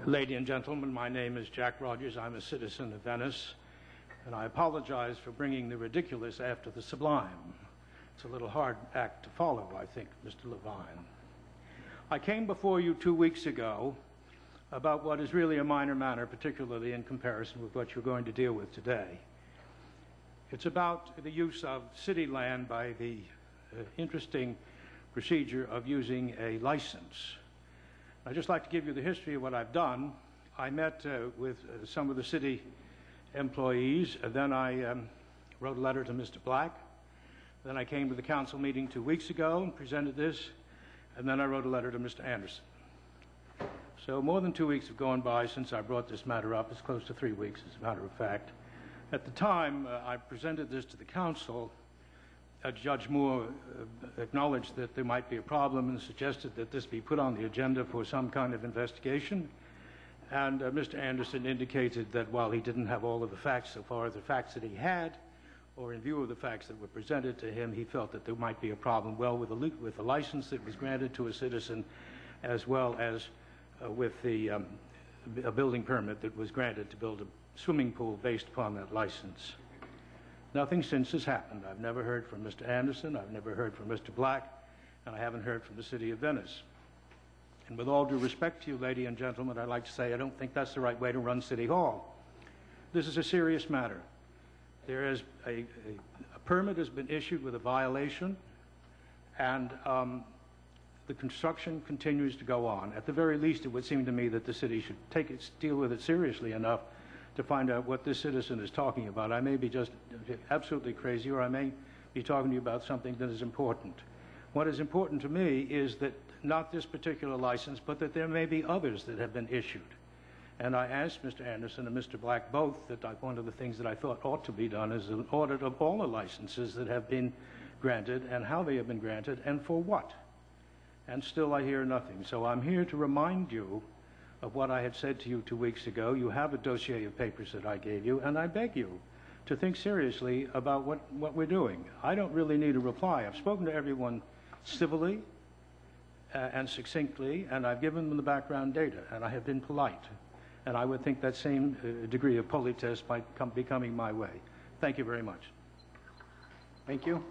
Ladies and gentlemen, my name is Jack Rogers. I'm a citizen of Venice, and I apologize for bringing the ridiculous after the sublime. It's a little hard act to follow, I think, Mr. Levine. I came before you 2 weeks ago about what is really a minor matter, particularly in comparison with what you're going to deal with today. It's about the use of city land by the interesting procedure of using a license. I'd just like to give you the history of what I've done. I met with some of the city employees, and then I wrote a letter to Mr. Black. Then I came to the council meeting 2 weeks ago and presented this, and then I wrote a letter to Mr. Anderson. So more than 2 weeks have gone by since I brought this matter up. It's close to 3 weeks, as a matter of fact. At the time I presented this to the council, Judge Moore acknowledged that there might be a problem and suggested that this be put on the agenda for some kind of investigation. And Mr. Anderson indicated that while he didn't have all of the facts so far as the facts that he had, or in view of the facts that were presented to him, he felt that there might be a problem, well, with the license that was granted to a citizen, as well as with a building permit that was granted to build a swimming pool based upon that license. Nothing since has happened. I've never heard from Mr. Anderson, I've never heard from Mr. Black, and I haven't heard from the City of Venice. And with all due respect to you, ladies and gentlemen, I'd like to say I don't think that's the right way to run City Hall. This is a serious matter. There is a permit has been issued with a violation, and the construction continues to go on. At the very least, it would seem to me that the city should deal with it seriously enough to find out what this citizen is talking about. I may be just absolutely crazy, or I may be talking to you about something that is important. What is important to me is that not this particular license, but that there may be others that have been issued. And I asked Mr. Anderson and Mr. Black both that one of the things that I thought ought to be done is an audit of all the licenses that have been granted and how they have been granted and for what. And still I hear nothing. So I'm here to remind you of what I had said to you 2 weeks ago. You have a dossier of papers that I gave you, and I beg you to think seriously about what we're doing. I don't really need a reply. I've spoken to everyone civilly and succinctly, and I've given them the background data, and I have been polite. And I would think that same degree of politesse might be coming my way. Thank you very much. Thank you.